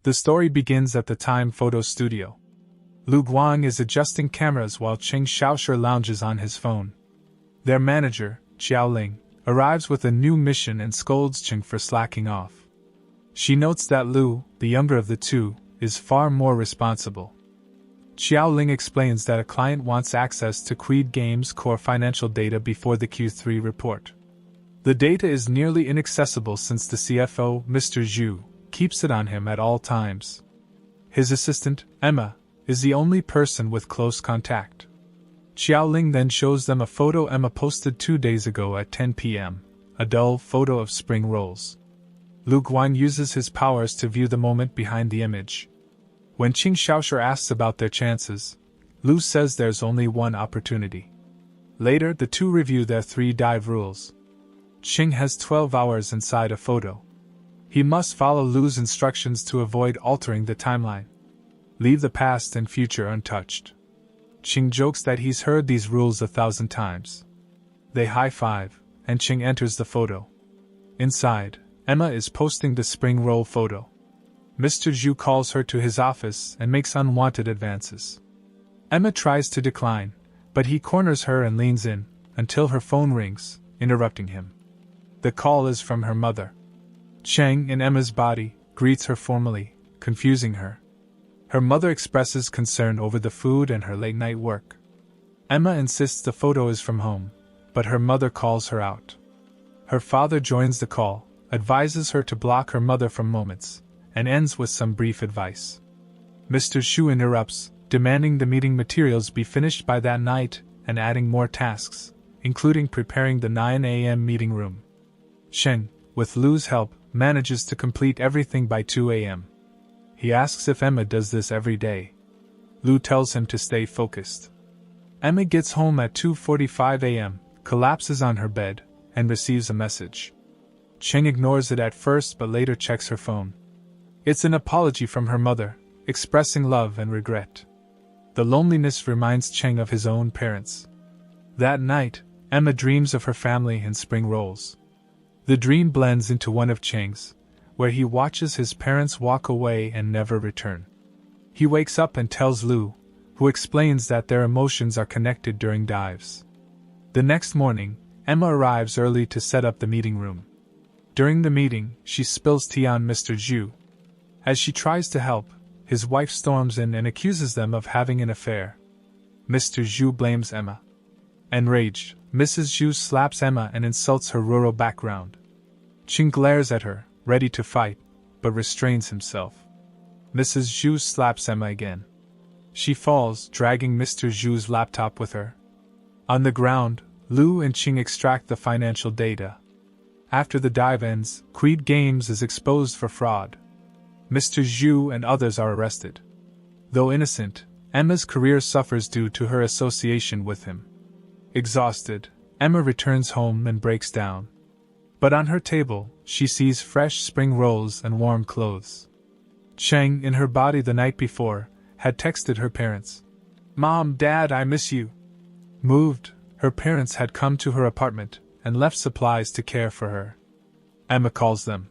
The story begins at the Time Photo Studio. Lu Guang is adjusting cameras while Qing Xiaoshu lounges on his phone. Their manager, Xiaoling, arrives with a new mission and scolds Qing for slacking off. She notes that Lu, the younger of the two, is far more responsible. Xiaoling explains that a client wants access to Quid Games' core financial data before the Q3 report. The data is nearly inaccessible since the CFO, Mr. Zhu, keeps it on him at all times. His assistant, Emma, is the only person with close contact. Xiaoling then shows them a photo Emma posted 2 days ago at 10 p.m., a dull photo of spring rolls. Lu Guan uses his powers to view the moment behind the image. When Qing Xiaoshu asks about their chances, Lu says there's only one opportunity. Later, the two review their 3 dive rules. Qing has 12 hours inside a photo. He must follow Lu's instructions to avoid altering the timeline. Leave the past and future untouched. Qing jokes that he's heard these rules 1,000 times. They high-five, and Qing enters the photo. Inside, Emma is posting the spring roll photo. Mr. Zhu calls her to his office and makes unwanted advances. Emma tries to decline, but he corners her and leans in, until her phone rings, interrupting him. The call is from her mother. Cheng, in Emma's body, greets her formally, confusing her. Her mother expresses concern over the food and her late-night work. Emma insists the photo is from home, but her mother calls her out. Her father joins the call, advises her to block her mother from moments, and ends with some brief advice. Mr. Xu interrupts, demanding the meeting materials be finished by that night and adding more tasks, including preparing the 9 a.m. meeting room. Shen, with Lu's help, manages to complete everything by 2 a.m. He asks if Emma does this every day. Lu tells him to stay focused. Emma gets home at 2:45 a.m., collapses on her bed, and receives a message. Cheng ignores it at first but later checks her phone. It's an apology from her mother, expressing love and regret. The loneliness reminds Cheng of his own parents. That night, Emma dreams of her family and spring rolls. The dream blends into one of Cheng's, where he watches his parents walk away and never return. He wakes up and tells Lu, who explains that their emotions are connected during dives. The next morning, Emma arrives early to set up the meeting room. During the meeting, she spills tea on Mr. Zhu. As she tries to help, his wife storms in and accuses them of having an affair. Mr. Zhu blames Emma. Enraged, Mrs. Zhu slaps Emma and insults her rural background. Qing glares at her, ready to fight, but restrains himself. Mrs. Zhu slaps Emma again. She falls, dragging Mr. Zhu's laptop with her. On the ground, Lu and Qing extract the financial data. After the dive ends, Quid Games is exposed for fraud. Mr. Zhu and others are arrested. Though innocent, Emma's career suffers due to her association with him. Exhausted, Emma returns home and breaks down. But on her table, she sees fresh spring rolls and warm clothes. Cheng, in her body the night before, had texted her parents. "Mom, Dad, I miss you." Moved, her parents had come to her apartment and left supplies to care for her. Emma calls them.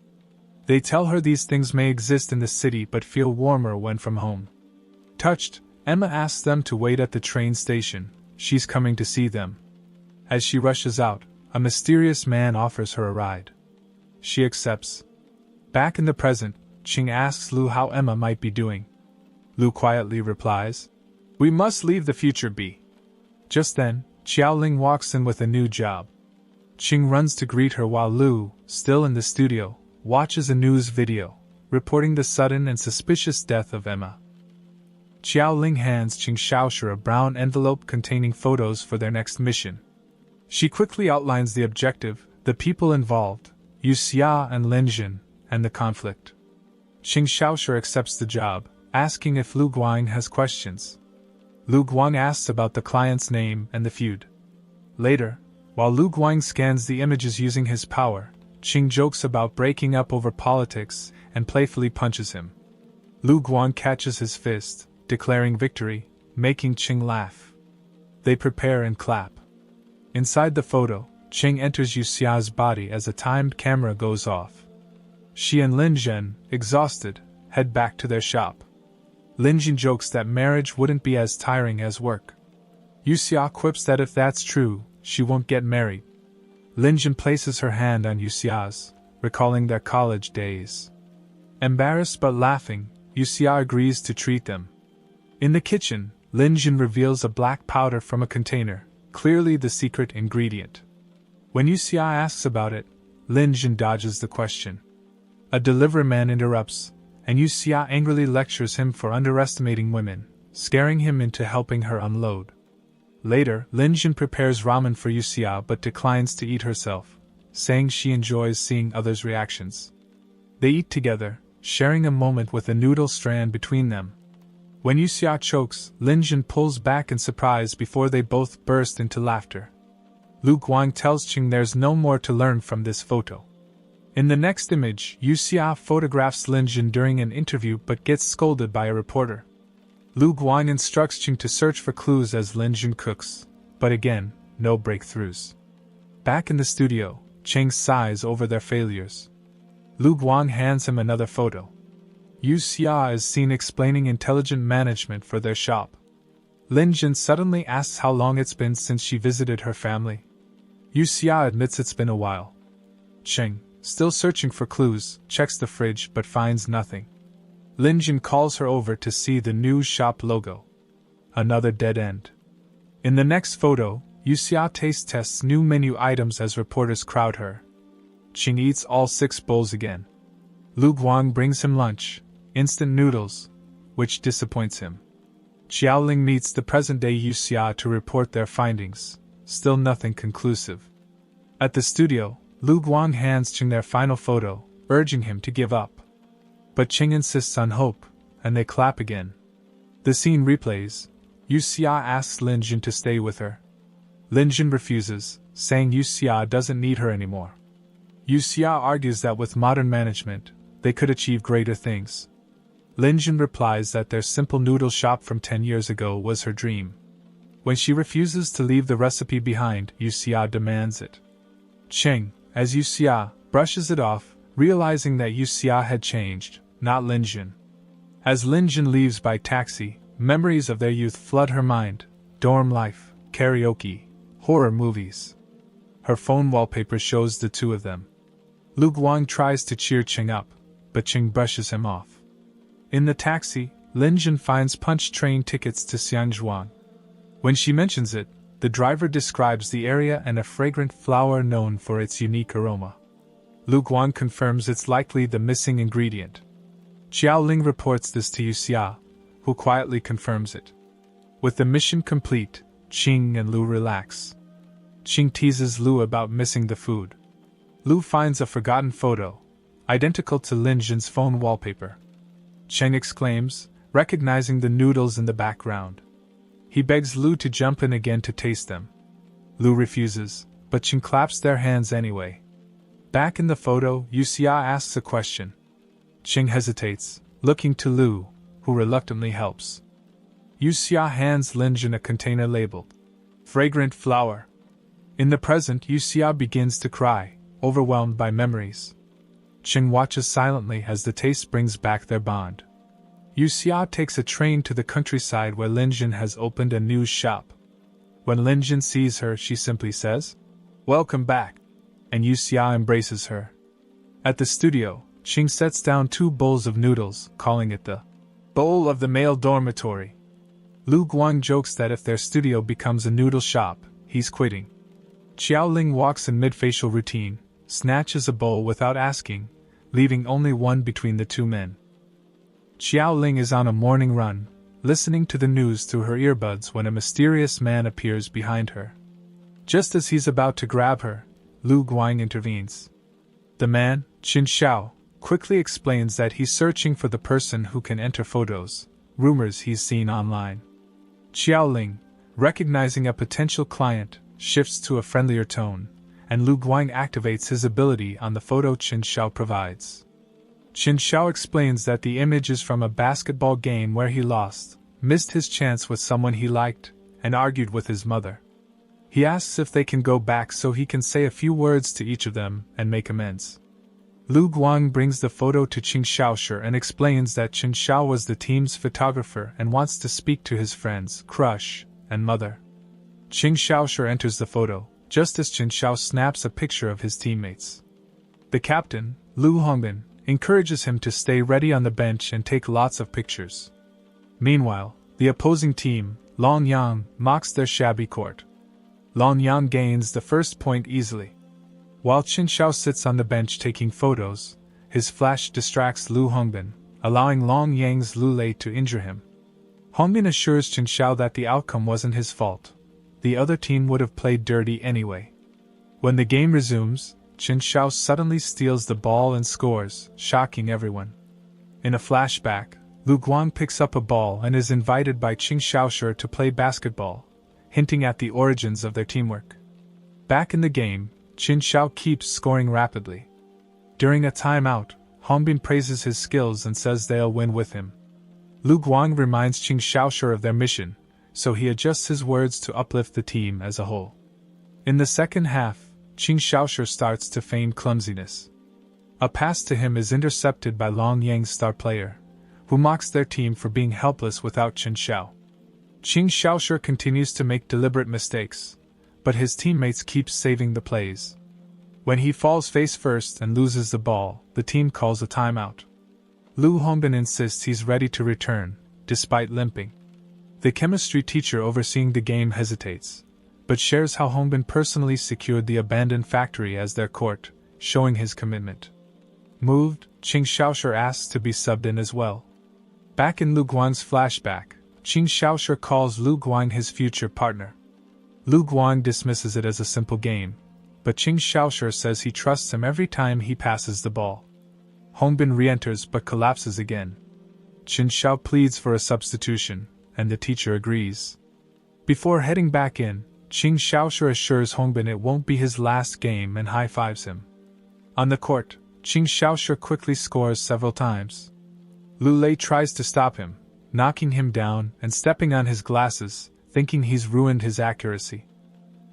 They tell her these things may exist in the city but feel warmer when from home. Touched, Emma asks them to wait at the train station. She's coming to see them. As she rushes out, a mysterious man offers her a ride. She accepts. Back in the present, Qing asks Lu how Emma might be doing. Lu quietly replies, "We must leave the future be." Just then, Xiaoling walks in with a new job. Qing runs to greet her while Lu, still in the studio, watches a news video, reporting the sudden and suspicious death of Emma. Xiaoling hands Qing Xiaoshu a brown envelope containing photos for their next mission. She quickly outlines the objective, the people involved, Yu Xia and Lin Jin, and the conflict. Qing Xiaoshu accepts the job, asking if Lu Guang has questions. Lu Guang asks about the client's name and the feud. Later, while Lu Guang scans the images using his power, Qing jokes about breaking up over politics and playfully punches him. Lu Guang catches his fist, declaring victory, making Qing laugh. They prepare and clap. Inside the photo, Qing enters Yu Xia's body as a timed camera goes off. She and Lin Zhen, exhausted, head back to their shop. Linjin jokes that marriage wouldn't be as tiring as work. Yuxia quips that if that's true, she won't get married. Linjin places her hand on Yuxia's, recalling their college days. Embarrassed but laughing, Yuxia agrees to treat them. In the kitchen, Linjin reveals a black powder from a container, clearly the secret ingredient. When Yuxia asks about it, Linjin dodges the question. A delivery man interrupts, and Yuxia angrily lectures him for underestimating women, scaring him into helping her unload. Later, Linjin prepares ramen for Yuxia but declines to eat herself, saying she enjoys seeing others' reactions. They eat together, sharing a moment with a noodle strand between them. When Yuxia chokes, Linjin pulls back in surprise before they both burst into laughter. Lu Guang tells Qing there's no more to learn from this photo. In the next image, Yuxia photographs Linjin during an interview but gets scolded by a reporter. Lu Guang instructs Qing to search for clues as Linjin cooks, but again, no breakthroughs. Back in the studio, Qing sighs over their failures. Lu Guang hands him another photo. Yuxia is seen explaining intelligent management for their shop. Linjin suddenly asks how long it's been since she visited her family. Yuxia admits it's been a while. Qing, still searching for clues, checks the fridge but finds nothing. Linjin calls her over to see the new shop logo. Another dead end. In the next photo, Yuxia taste tests new menu items as reporters crowd her. Qing eats all 6 bowls again. Lu Guang brings him lunch, instant noodles, which disappoints him. Xiaoling meets the present-day Yuxia to report their findings, still nothing conclusive. At the studio, Lu Guang hands Qing their final photo, urging him to give up. But Qing insists on hope, and they clap again. The scene replays. Yuxia asks Linjin to stay with her. Linjin refuses, saying Yuxia doesn't need her anymore. Yuxia argues that with modern management, they could achieve greater things. Linjin replies that their simple noodle shop from 10 years ago was her dream. When she refuses to leave the recipe behind, Yuxia demands it. Qing, as Yuxia, brushes it off, realizing that Yuxia had changed, not Linjin. As Linjin leaves by taxi, memories of their youth flood her mind: dorm life, karaoke, horror movies. Her phone wallpaper shows the two of them. Lu Guang tries to cheer Qing up, but Qing brushes him off. In the taxi, Linjin finds punch train tickets to Xianzhuang. When she mentions it, the driver describes the area and a fragrant flower known for its unique aroma. Lu Guang confirms it's likely the missing ingredient. Xiaoling reports this to Yuxia, who quietly confirms it. With the mission complete, Qing and Lu relax. Qing teases Lu about missing the food. Lu finds a forgotten photo, identical to Linjin's phone wallpaper. Qing exclaims, recognizing the noodles in the background. He begs Lu to jump in again to taste them. Lu refuses, but Qing claps their hands anyway. Back in the photo, Yuxia asks a question. Qing hesitates, looking to Lu, who reluctantly helps. Yuxia hands Linjin a container labeled fragrant flower. In the present, Yuxia begins to cry, overwhelmed by memories. Qing watches silently as the taste brings back their bond. Yuxia takes a train to the countryside where Linjin has opened a new shop. When Linjin sees her, she simply says, "Welcome back," and Yuxia embraces her. At the studio, Qing sets down 2 bowls of noodles, calling it the bowl of the male dormitory. Lu Guang jokes that if their studio becomes a noodle shop, he's quitting. Xiaoling walks in mid-facial routine, snatches a bowl without asking, leaving only one between the 2 men. Xiaoling is on a morning run, listening to the news through her earbuds when a mysterious man appears behind her. Just as he's about to grab her, Lu Guang intervenes. The man, Qin Xiao, quickly explains that he's searching for the person who can enter photos, rumors he's seen online. Xiaoling, recognizing a potential client, shifts to a friendlier tone, and Lu Guang activates his ability on the photo Qin Xiao provides. Qin Xiao explains that the image is from a basketball game where he lost, missed his chance with someone he liked, and argued with his mother. He asks if they can go back so he can say a few words to each of them and make amends. Lu Guang brings the photo to Qing Xiaoshi and explains that Qin Xiao was the team's photographer and wants to speak to his friends, crush, and mother. Qing Xiaoshi enters the photo, just as Qin Xiao snaps a picture of his teammates. The captain, Lu Hongbin, encourages him to stay ready on the bench and take lots of pictures. Meanwhile, the opposing team, Long Yang, mocks their shabby court. Long Yang gains the first point easily. While Qin Xiao sits on the bench taking photos, his flash distracts Lu Hongbin, allowing Long Yang's Lu Lei to injure him. Hongbin assures Qin Xiao that the outcome wasn't his fault. The other team would have played dirty anyway. When the game resumes, Qin Xiao suddenly steals the ball and scores, shocking everyone. In a flashback, Lu Guang picks up a ball and is invited by Qing Xiaoshi to play basketball, hinting at the origins of their teamwork. Back in the game, Qin Xiao keeps scoring rapidly. During a timeout, Hongbin praises his skills and says they'll win with him. Lu Guang reminds Qing Xiaoshi of their mission, so he adjusts his words to uplift the team as a whole. In the second half, Qing Xiaoshi starts to feign clumsiness. A pass to him is intercepted by Long Yang's star player, who mocks their team for being helpless without Qin Xiao. Qing Xiaoshi continues to make deliberate mistakes, but his teammates keep saving the plays. When he falls face first and loses the ball, the team calls a timeout. Lu Hongbin insists he's ready to return, despite limping. The chemistry teacher overseeing the game hesitates, but shares how Hongbin personally secured the abandoned factory as their court, showing his commitment. Moved, Qing Xiaoshi asks to be subbed in as well. Back in Lu Guang's flashback, Qing Xiaoshi calls Lu Guang his future partner. Lu Guang dismisses it as a simple game, but Qing Xiaoshi says he trusts him every time he passes the ball. Hongbin re-enters but collapses again. Qin Xiao pleads for a substitution, and the teacher agrees. Before heading back in, Qing Xiaoshi assures Hongbin it won't be his last game and high-fives him. On the court, Qing Xiaoshi quickly scores several times. Lu Lei tries to stop him, knocking him down and stepping on his glasses, thinking he's ruined his accuracy.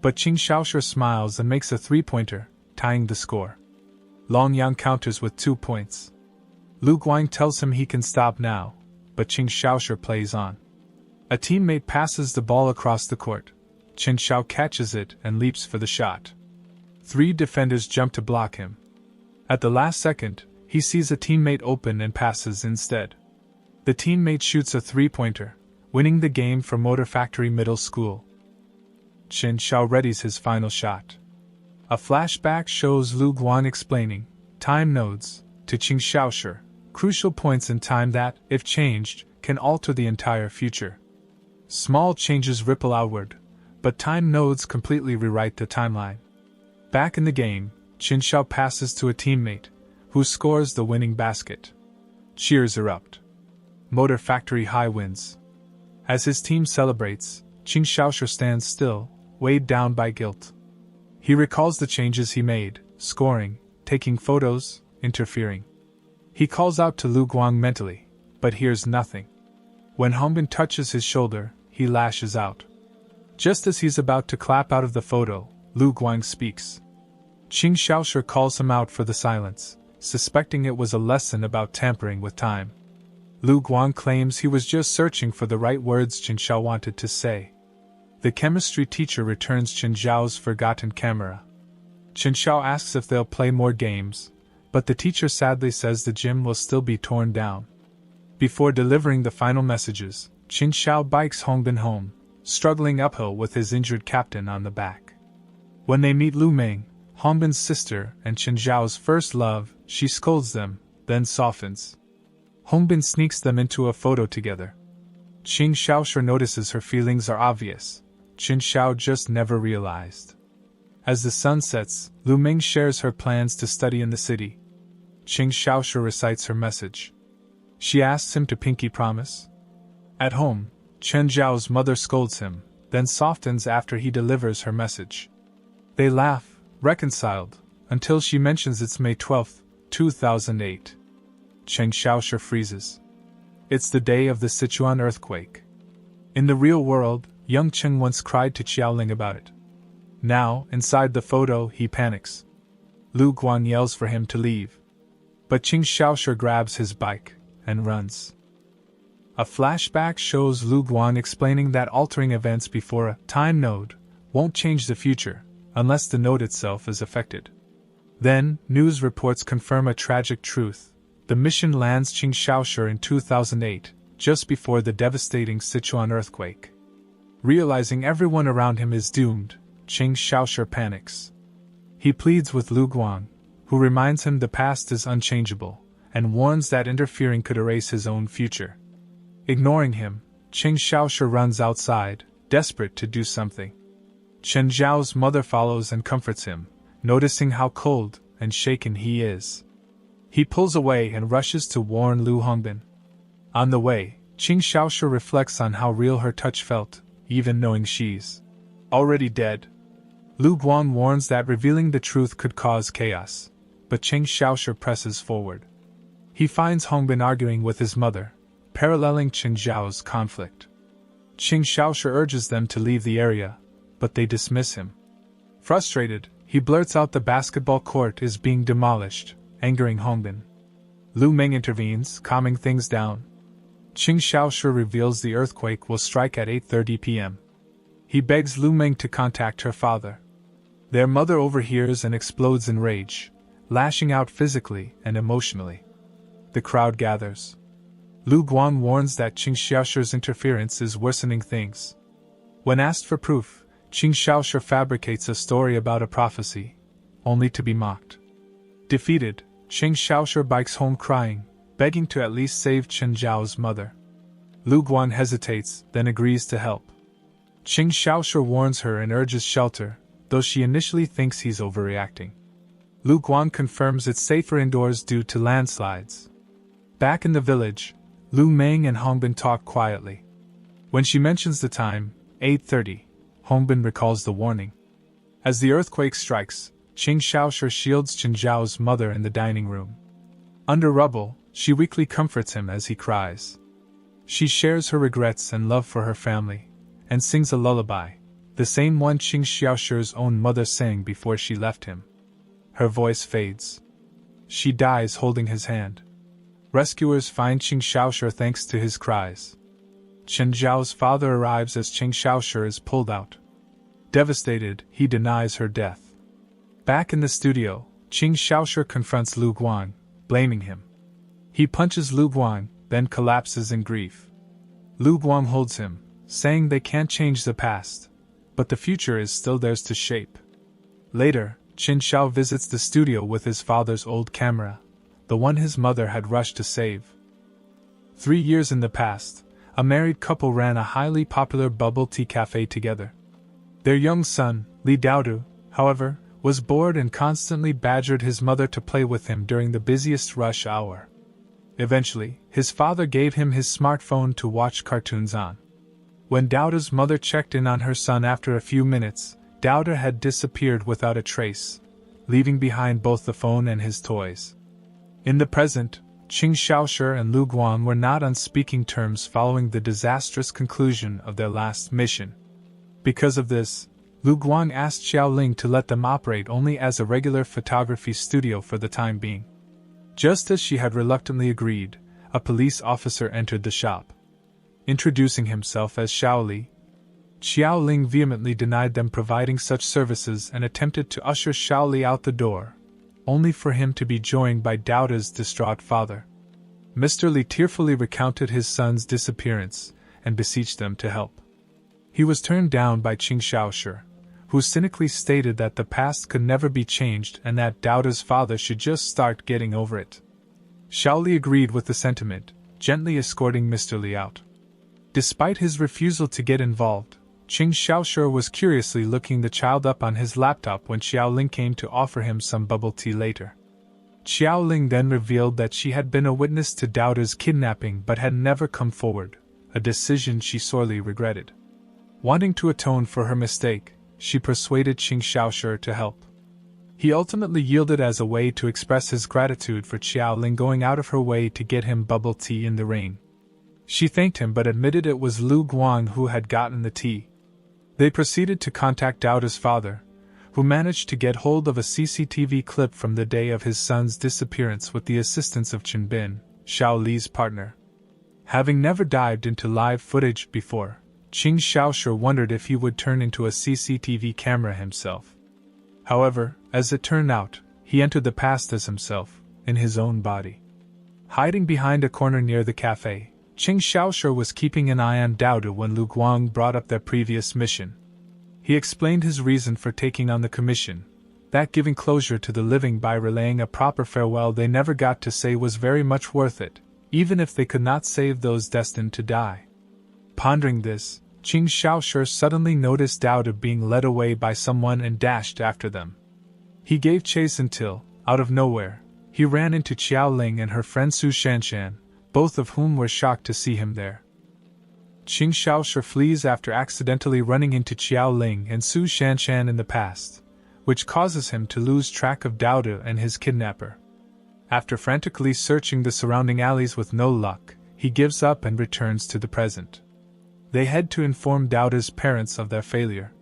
But Qing Xiaoshi smiles and makes a three-pointer, tying the score. Long Yang counters with 2 points. Lu Guang tells him he can stop now, but Qing Xiaoshi plays on. A teammate passes the ball across the court. Qin Xiao catches it and leaps for the shot. 3 defenders jump to block him. At the last second, he sees a teammate open and passes instead. The teammate shoots a three-pointer, winning the game for Motor Factory Middle School. Qin Xiao readies his final shot. A flashback shows Lu Guang explaining time nodes to Qing Xiaoshi, crucial points in time that, if changed, can alter the entire future. Small changes ripple outward, but time nodes completely rewrite the timeline. Back in the game, Qin Xiao passes to a teammate, who scores the winning basket. Cheers erupt. Motor Factory High wins. As his team celebrates, Qing Xiaoshi stands still, weighed down by guilt. He recalls the changes he made, scoring, taking photos, interfering. He calls out to Lu Guang mentally, but hears nothing. When Hongbin touches his shoulder, he lashes out. Just as he's about to clap out of the photo, Lu Guang speaks. Qing Xiaoshi calls him out for the silence, suspecting it was a lesson about tampering with time. Lu Guang claims he was just searching for the right words Qin Xiao wanted to say. The chemistry teacher returns Qin Xiao's forgotten camera. Qin Xiao asks if they'll play more games, but the teacher sadly says the gym will still be torn down. Before delivering the final messages, Qin Xiao bikes Hongbin home, struggling uphill with his injured captain on the back. When they meet Lu Meng, Hongbin's sister and Qin Xiao's first love, she scolds them, then softens. Hongbin sneaks them into a photo together. Qing Xiaoshi notices her feelings are obvious. Qin Xiao just never realized. As the sun sets, Lu Meng shares her plans to study in the city. Qing Xiaoshi recites her message. She asks him to pinky promise. At home, Chen Zhao's mother scolds him, then softens after he delivers her message. They laugh, reconciled, until she mentions it's May 12, 2008. Qing Xiaoshi freezes. It's the day of the Sichuan earthquake. In the real world, young Cheng once cried to Xiaoling about it. Now, inside the photo, he panics. Lu Guang yells for him to leave. but Qing Xiaoshu grabs his bike and runs. A flashback shows Lu Guang explaining that altering events before a time node won't change the future unless the node itself is affected. Then, news reports confirm a tragic truth. The mission lands Qing Xiaoshu in 2008, just before the devastating Sichuan earthquake. Realizing everyone around him is doomed, Qing Xiaoshu panics. He pleads with Lu Guang, who reminds him the past is unchangeable, and warns that interfering could erase his own future. Ignoring him, Qing Xiaoshu runs outside, desperate to do something. Chen Zhao's mother follows and comforts him, noticing how cold and shaken he is. He pulls away and rushes to warn Lu Hongbin. On the way, Qing Xiaoshu reflects on how real her touch felt, even knowing she's already dead. Lu Guang warns that revealing the truth could cause chaos, but Qing Xiaoshu presses forward. He finds Hongbin arguing with his mother, paralleling Chen Zhao's conflict. Qing Xiaoshu urges them to leave the area, but they dismiss him. Frustrated, he blurts out the basketball court is being demolished, angering Hongbin. Lu Meng intervenes, calming things down. Qing Xiaoshu reveals the earthquake will strike at 8:30 p.m. He begs Lu Meng to contact her father. Their mother overhears and explodes in rage, lashing out physically and emotionally. The crowd gathers. Lu Guang warns that Qing Xiaoshu's interference is worsening things. When asked for proof, Qing Xiaoshu fabricates a story about a prophecy, only to be mocked. Defeated, Qing Xiaoshu bikes home crying, begging to at least save Chen Zhao's mother. Lu Guang hesitates, then agrees to help. Qing Xiaoshu warns her and urges shelter, though she initially thinks he's overreacting. Lu Guang confirms it's safer indoors due to landslides. Back in the village, Lu Meng and Hongbin talk quietly. When she mentions the time, 8:30, Hongbin recalls the warning. As the earthquake strikes, Qing Xiaoshu shields Chen Zhao's mother in the dining room. Under rubble, she weakly comforts him as he cries. She shares her regrets and love for her family, and sings a lullaby, the same one Qing Xiaoshu's own mother sang before she left him. Her voice fades. She dies holding his hand. Rescuers find Qing Xiaoshu thanks to his cries. Chen Zhao's father arrives as Qing Xiaoshu is pulled out. Devastated, he denies her death. Back in the studio, Qing Xiaoshu confronts Lu Guang, blaming him. He punches Lu Guang, then collapses in grief. Lu Guang holds him, saying they can't change the past, but the future is still theirs to shape. Later, Qin Xiao visits the studio with his father's old camera, the one his mother had rushed to save. 3 years in the past, a married couple ran a highly popular bubble tea cafe together. Their young son, Li Daodu, however, was bored and constantly badgered his mother to play with him during the busiest rush hour. Eventually, his father gave him his smartphone to watch cartoons on. When Daoda's mother checked in on her son after a few minutes, Daoda had disappeared without a trace, leaving behind both the phone and his toys. In the present, Qing Xiaoshu and Lu Guang were not on speaking terms following the disastrous conclusion of their last mission. Because of this, Lu Guang asked Xiaoling to let them operate only as a regular photography studio for the time being. Just as she had reluctantly agreed, a police officer entered the shop. Introducing himself as Xiaoli, Xiaoling vehemently denied them providing such services and attempted to usher Xiaoli out the door, only for him to be joined by Daoda's distraught father. Mr. Li tearfully recounted his son's disappearance and beseeched them to help. He was turned down by Qing Xiaoshu, who cynically stated that the past could never be changed and that Daoda's father should just start getting over it. Xiaoli agreed with the sentiment, gently escorting Mr. Li out. Despite his refusal to get involved, Qing Xiaoshu was curiously looking the child up on his laptop when Xiaoling came to offer him some bubble tea later. Xiaoling then revealed that she had been a witness to Daoda's kidnapping but had never come forward, a decision she sorely regretted. Wanting to atone for her mistake, she persuaded Qing Xiaoshu to help. He ultimately yielded as a way to express his gratitude for Xiaoling going out of her way to get him bubble tea in the rain. She thanked him but admitted it was Lu Guang who had gotten the tea. They proceeded to contact Daoda's father, who managed to get hold of a CCTV clip from the day of his son's disappearance with the assistance of Chen Bin, Xiao Li's partner. Having never dived into live footage before, Qing Xiaoshu wondered if he would turn into a CCTV camera himself. However, as it turned out, he entered the past as himself, in his own body. Hiding behind a corner near the cafe, Qing Xiaoshu was keeping an eye on Dao when Lu Guang brought up their previous mission. He explained his reason for taking on the commission, that giving closure to the living by relaying a proper farewell they never got to say was very much worth it, even if they could not save those destined to die. Pondering this, Qing Xiaoshu suddenly noticed Dao being led away by someone and dashed after them. He gave chase until, out of nowhere, he ran into Qiao Ling and her friend Su Shanshan, both of whom were shocked to see him there. Qing Xiaoshu flees after accidentally running into Qiao Ling and Su Shanshan in the past, which causes him to lose track of Dao and his kidnapper. After frantically searching the surrounding alleys with no luck, he gives up and returns to the present. They head to inform Dao's parents of their failure.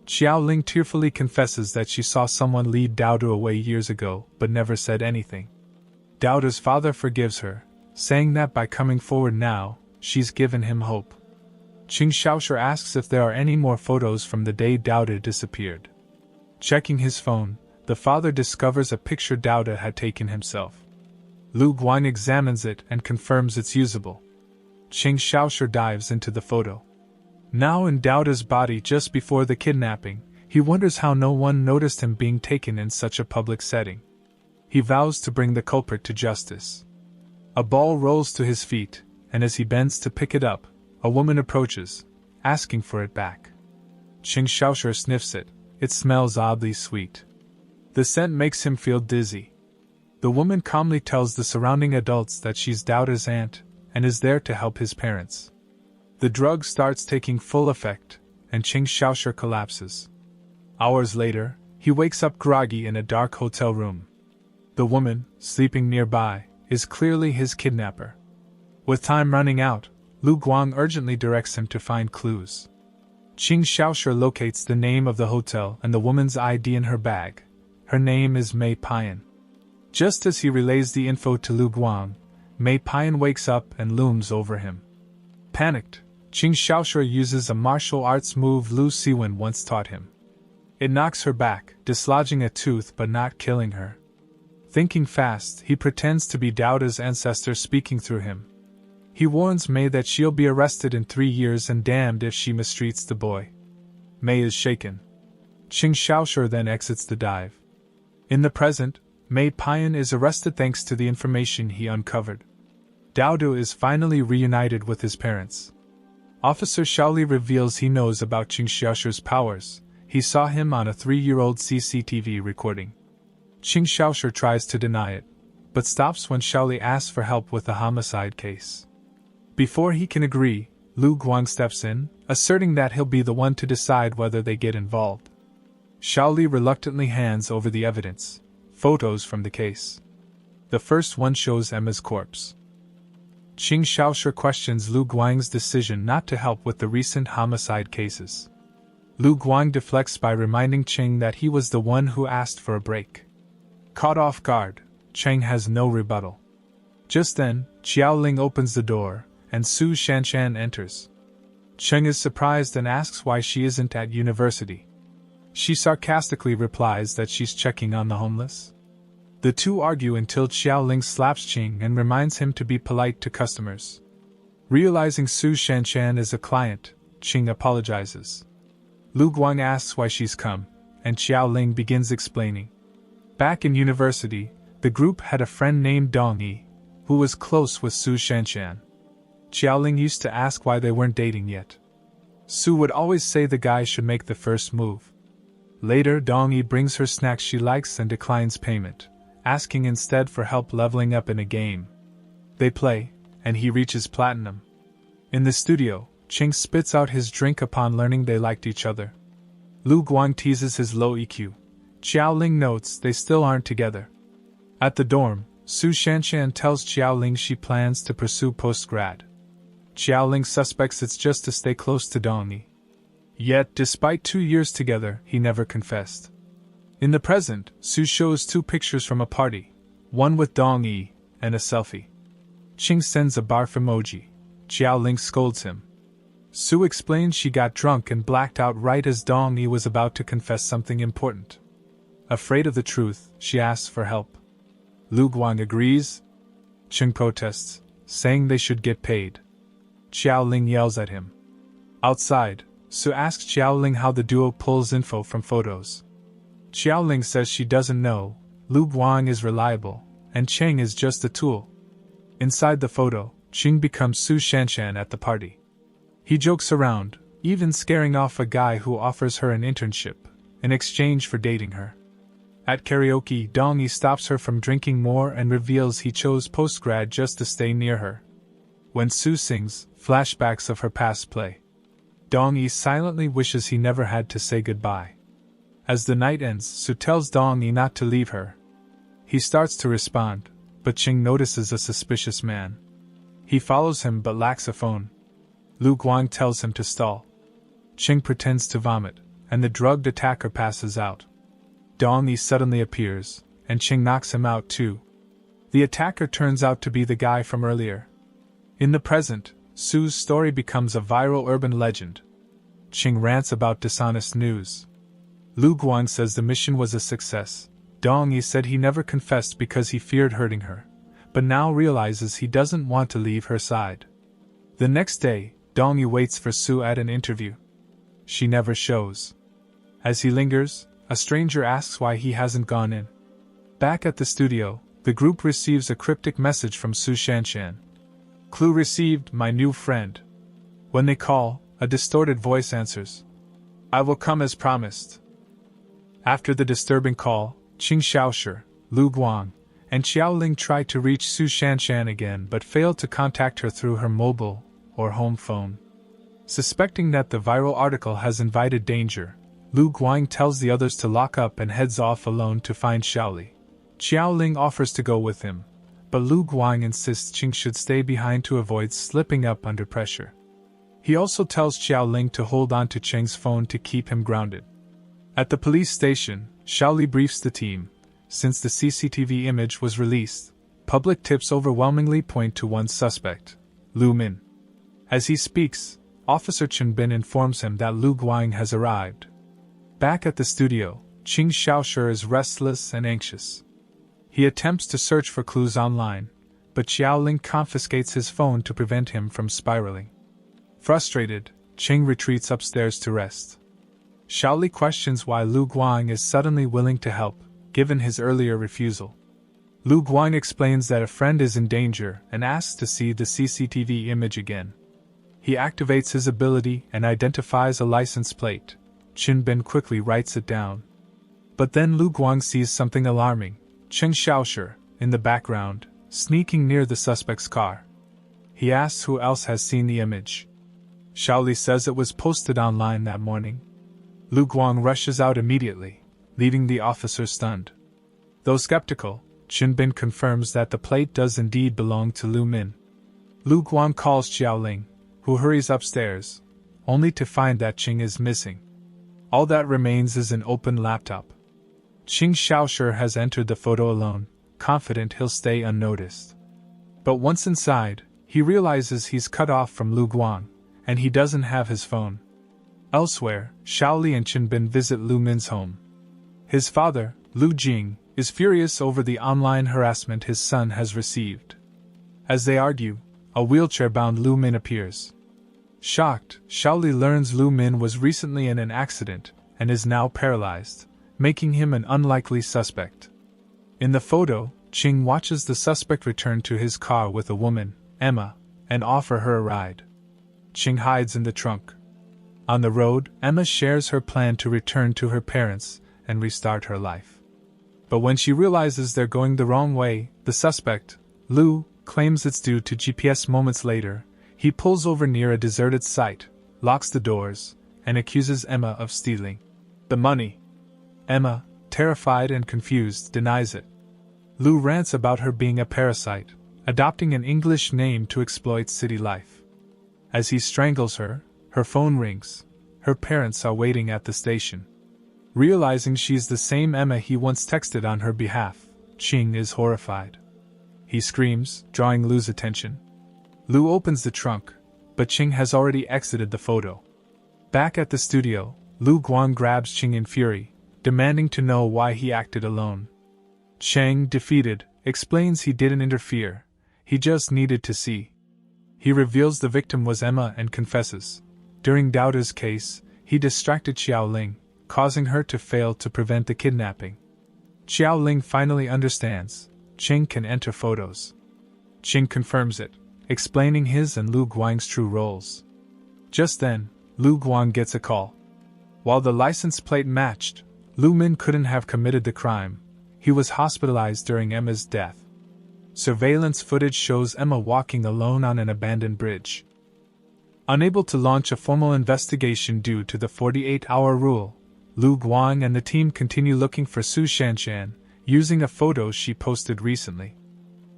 Qiao Ling tearfully confesses that she saw someone lead Dao away years ago but never said anything. Dao's father forgives her, saying that by coming forward now, she's given him hope. Qing Xiaoshu asks if there are any more photos from the day Dao disappeared. Checking his phone, the father discovers a picture Dao had taken himself. Lu Guang examines it and confirms it's usable. Qing Xiaoshu dives into the photo. Now in Dao's body just before the kidnapping, he wonders how no one noticed him being taken in such a public setting. He vows to bring the culprit to justice. A ball rolls to his feet, and as he bends to pick it up, a woman approaches, asking for it back. Qing Xiaoshu sniffs it. It smells oddly sweet. The scent makes him feel dizzy. The woman calmly tells the surrounding adults that she's Dao's aunt and is there to help his parents. The drug starts taking full effect, and Qing Xiaoshu collapses. Hours later, he wakes up groggy in a dark hotel room. The woman, sleeping nearby, is clearly his kidnapper. With time running out, Lu Guang urgently directs him to find clues. Qing Xiaoshu locates the name of the hotel and the woman's ID in her bag. Her name is Mei Pian. Just as he relays the info to Lu Guang, Mei Pian wakes up and looms over him. Panicked, Qing Xiaoshu uses a martial arts move Lu Siwen once taught him. It knocks her back, dislodging a tooth but not killing her. Thinking fast, he pretends to be Dao's ancestor speaking through him. He warns Mei that she'll be arrested in 3 years and damned if she mistreats the boy. Mei is shaken. Qing Xiaoshu then exits the dive. In the present, Mei Pian is arrested thanks to the information he uncovered. Dao is finally reunited with his parents. Officer Shaoli reveals he knows about Qing Xiaoshu's powers. He saw him on a 3-year-old CCTV recording. Qing Xiaoshu tries to deny it, but stops when Shaoli asks for help with the homicide case. Before he can agree, Lu Guang steps in, asserting that he'll be the one to decide whether they get involved. Shaoli reluctantly hands over the evidence, photos from the case. The first one shows Emma's corpse. Qing Xiaoshu questions Lu Guang's decision not to help with the recent homicide cases. Lu Guang deflects by reminding Qing that he was the one who asked for a break. Caught off guard, Qing has no rebuttal. Just then, Qiao Ling opens the door, and Su Shanshan enters. Qing is surprised and asks why she isn't at university. She sarcastically replies that she's checking on the homeless. The two argue until Qiao Ling slaps Qing and reminds him to be polite to customers. Realizing Su Shanshan is a client, Qing apologizes. Lu Guang asks why she's come, and Qiao Ling begins explaining. Back in university, the group had a friend named Dong Yi, who was close with Su Shanshan. Qiao Ling used to ask why they weren't dating yet. Su would always say the guy should make the first move. Later, Dong Yi brings her snacks she likes and declines payment, asking instead for help leveling up in a game. They play, and he reaches platinum. In the studio, Qing spits out his drink upon learning they liked each other. Lu Guang teases his low EQ. Qiao Ling notes they still aren't together. At the dorm, Su Shanshan tells Qiao Ling she plans to pursue post-grad. Qiao Ling suspects it's just to stay close to Dong Yi. Yet, despite 2 years together, he never confessed. In the present, Sue shows two pictures from a party, one with Dong Yi, and a selfie. Ching sends a barf emoji. Xiao Ling scolds him. Sue explains she got drunk and blacked out right as Dong Yi was about to confess something important. Afraid of the truth, she asks for help. Lu Guang agrees. Ching protests, saying they should get paid. Xiao Ling yells at him. Outside, Sue asks Xiao Ling how the duo pulls info from photos. Xiao Ling says she doesn't know, Lu Guang is reliable, and Cheng is just a tool. Inside the photo, Ching becomes Su Shanshan at the party. He jokes around, even scaring off a guy who offers her an internship, in exchange for dating her. At karaoke, Dong Yi stops her from drinking more and reveals he chose postgrad just to stay near her. When Sue sings, flashbacks of her past play. Dong Yi silently wishes he never had to say goodbye. As the night ends, Sue tells Dong Yi not to leave her. He starts to respond, but Ching notices a suspicious man. He follows him but lacks a phone. Lu Guang tells him to stall. Ching pretends to vomit, and the drugged attacker passes out. Dong Yi suddenly appears, and Ching knocks him out too. The attacker turns out to be the guy from earlier. In the present, Sue's story becomes a viral urban legend. Ching rants about dishonest news. Lu Guang says the mission was a success. Dong Yi said he never confessed because he feared hurting her, but now realizes he doesn't want to leave her side. The next day, Dong Yi waits for Sue at an interview. She never shows. As he lingers, a stranger asks why he hasn't gone in. Back at the studio, the group receives a cryptic message from Su Shanshan. Clue received, my new friend. When they call, a distorted voice answers. I will come as promised. After the disturbing call, Qing Xiaoshi, Lu Guang, and Xiao Ling tried to reach Su Shanshan again but failed to contact her through her mobile or home phone. Suspecting that the viral article has invited danger, Lu Guang tells the others to lock up and heads off alone to find Xiaoli. Xiao Ling offers to go with him, but Lu Guang insists Qing should stay behind to avoid slipping up under pressure. He also tells Xiao Ling to hold on to Cheng's phone to keep him grounded. At the police station, Xiaoli briefs the team. Since the CCTV image was released, public tips overwhelmingly point to one suspect, Lu Min. As he speaks, Officer Chen Bin informs him that Lu Guang has arrived. Back at the studio, Qing Xiaoshi is restless and anxious. He attempts to search for clues online, but Xiao Ling confiscates his phone to prevent him from spiraling. Frustrated, Qing retreats upstairs to rest. Xiaoli questions why Lu Guang is suddenly willing to help, given his earlier refusal. Lu Guang explains that a friend is in danger and asks to see the CCTV image again. He activates his ability and identifies a license plate. Qin Bin quickly writes it down. But then Lu Guang sees something alarming, Cheng Xiaoshi, in the background, sneaking near the suspect's car. He asks who else has seen the image. Xiaoli says it was posted online that morning. Lu Guang rushes out immediately, leaving the officer stunned. Though skeptical, Qin Bin confirms that the plate does indeed belong to Lu Min. Lu Guang calls Xiao Ling, who hurries upstairs, only to find that Qing is missing. All that remains is an open laptop. Qing Xiaoshi has entered the photo alone, confident he'll stay unnoticed. But once inside, he realizes he's cut off from Lu Guang, and he doesn't have his phone. Elsewhere, Xiaoli and Qin Bin visit Lu Min's home. His father, Lu Jing, is furious over the online harassment his son has received. As they argue, a wheelchair-bound Lu Min appears. Shocked, Xiaoli learns Lu Min was recently in an accident and is now paralyzed, making him an unlikely suspect. In the photo, Qing watches the suspect return to his car with a woman, Emma, and offer her a ride. Qing hides in the trunk. On the road, Emma shares her plan to return to her parents and restart her life. But when she realizes they're going the wrong way, the suspect, Lu, claims it's due to GPS. Moments later, he pulls over near a deserted site, locks the doors, and accuses Emma of stealing the money. Emma, terrified and confused, denies it. Lu rants about her being a parasite, adopting an English name to exploit city life. As he strangles her, her phone rings. Her parents are waiting at the station. Realizing she's the same Emma he once texted on her behalf, Ching is horrified. He screams, drawing Lu's attention. Lu opens the trunk, but Ching has already exited the photo. Back at the studio, Lu Guang grabs Ching in fury, demanding to know why he acted alone. Chang, defeated, explains he didn't interfere, he just needed to see. He reveals the victim was Emma and confesses. During Doubter's case, he distracted Xiaoling, causing her to fail to prevent the kidnapping. Xiaoling finally understands. Ching can enter photos. Ching confirms it, explaining his and Lu Guang's true roles. Just then, Lu Guang gets a call. While the license plate matched, Lu Min couldn't have committed the crime. He was hospitalized during Emma's death. Surveillance footage shows Emma walking alone on an abandoned bridge. Unable to launch a formal investigation due to the 48-hour rule, Lu Guang and the team continue looking for Su Shanshan, using a photo she posted recently.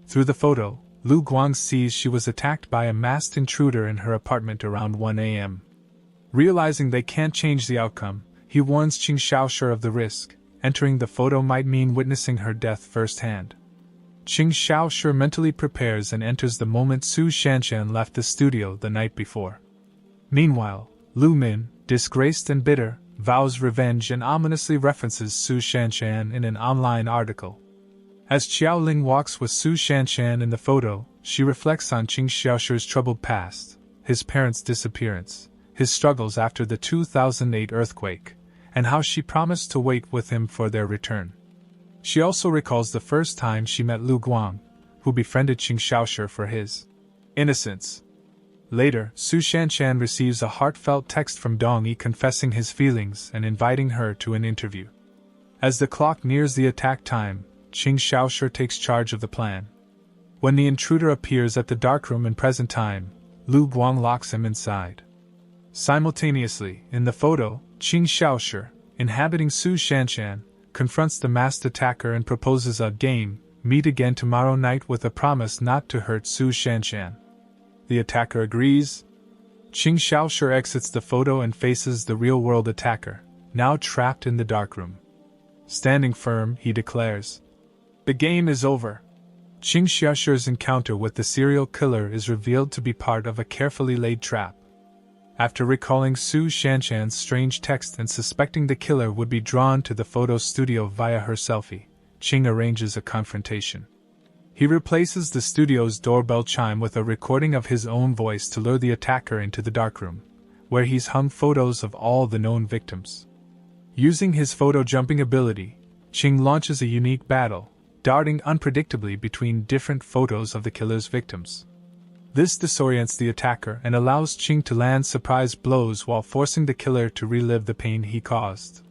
Through the photo, Lu Guang sees she was attacked by a masked intruder in her apartment around 1 a.m. Realizing they can't change the outcome, he warns Qing Xiaoshu of the risk. Entering the photo might mean witnessing her death firsthand. Qing Xiaoshu mentally prepares and enters the moment Su Shanshan left the studio the night before. Meanwhile, Lu Min, disgraced and bitter, vows revenge and ominously references Su Shanshan in an online article. As Xiaoling walks with Su Shanshan in the photo, she reflects on Qing Xiaoshu's troubled past, his parents' disappearance, his struggles after the 2008 earthquake, and how she promised to wait with him for their return. She also recalls the first time she met Lu Guang, who befriended Qing Xiaoshu for his innocence. Later, Su Shanshan receives a heartfelt text from Dong Yi confessing his feelings and inviting her to an interview. As the clock nears the attack time, Qing Xiaoshu takes charge of the plan. When the intruder appears at the darkroom in present time, Lu Guang locks him inside. Simultaneously, in the photo, Qing Xiaoshu, inhabiting Su Shanshan, confronts the masked attacker and proposes a game, meet again tomorrow night with a promise not to hurt Su Shanshan. The attacker agrees. Qing Xiaoshu exits the photo and faces the real-world attacker, now trapped in the darkroom. Standing firm, he declares, "The game is over." Qing Xiaoshu's encounter with the serial killer is revealed to be part of a carefully laid trap. After recalling Su Shanshan's strange text and suspecting the killer would be drawn to the photo studio via her selfie, Qing arranges a confrontation. He replaces the studio's doorbell chime with a recording of his own voice to lure the attacker into the darkroom, where he's hung photos of all the known victims. Using his photo jumping ability, Qing launches a unique battle, darting unpredictably between different photos of the killer's victims. This disorients the attacker and allows Qing to land surprise blows while forcing the killer to relive the pain he caused.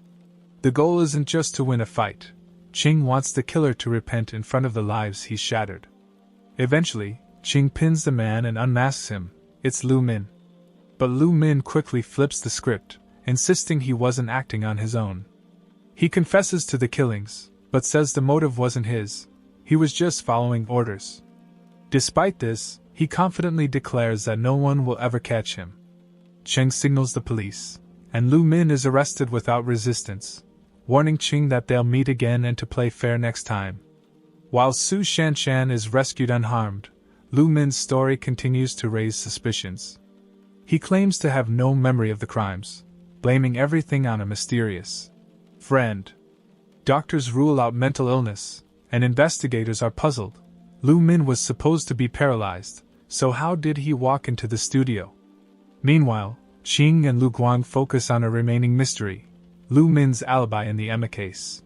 The goal isn't just to win a fight. Qing wants the killer to repent in front of the lives he's shattered. Eventually, Qing pins the man and unmasks him. It's Lu Min. But Lu Min quickly flips the script, insisting he wasn't acting on his own. He confesses to the killings, but says the motive wasn't his. He was just following orders. Despite this, he confidently declares that no one will ever catch him. Cheng signals the police, and Lu Min is arrested without resistance, warning Qing that they'll meet again and to play fair next time. While Su Shanshan is rescued unharmed, Lu Min's story continues to raise suspicions. He claims to have no memory of the crimes, blaming everything on a mysterious friend. Doctors rule out mental illness, and investigators are puzzled. Lu Min was supposed to be paralyzed, so how did he walk into the studio? Meanwhile, Qing and Lu Guang focus on a remaining mystery: Lu Min's alibi in the Emma case.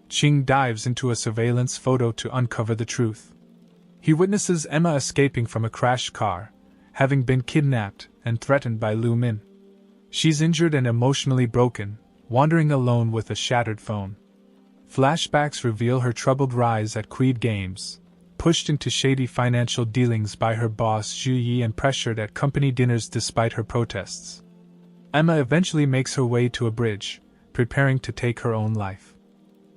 Qing dives into a surveillance photo to uncover the truth. He witnesses Emma escaping from a crashed car, having been kidnapped and threatened by Lu Min. She's injured and emotionally broken, wandering alone with a shattered phone. Flashbacks reveal her troubled rise at Queed Games, pushed into shady financial dealings by her boss Zhu Yi and pressured at company dinners despite her protests. Emma eventually makes her way to a bridge, preparing to take her own life.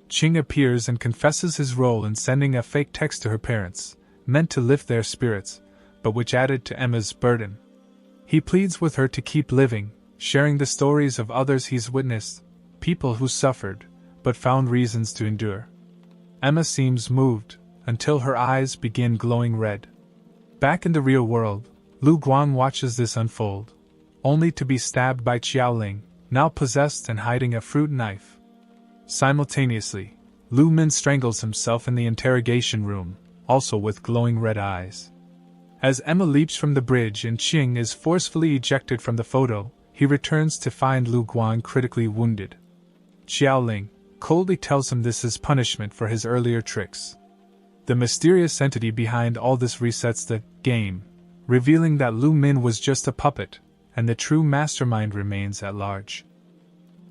Qing appears and confesses his role in sending a fake text to her parents, meant to lift their spirits, but which added to Emma's burden. He pleads with her to keep living, sharing the stories of others he's witnessed, people who suffered, but found reasons to endure. Emma seems moved, until her eyes begin glowing red. Back in the real world, Lu Guang watches this unfold, only to be stabbed by Xiaoling, now possessed and hiding a fruit knife. Simultaneously, Lu Min strangles himself in the interrogation room, also with glowing red eyes. As Emma leaps from the bridge and Qing is forcefully ejected from the photo, he returns to find Lu Guang critically wounded. Xiaoling coldly tells him this is punishment for his earlier tricks. The mysterious entity behind all this resets the game, revealing that Lu Min was just a puppet, and the true mastermind remains at large.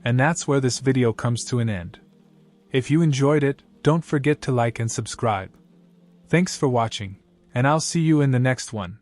And that's where this video comes to an end. If you enjoyed it, don't forget to like and subscribe. Thanks for watching, and I'll see you in the next one.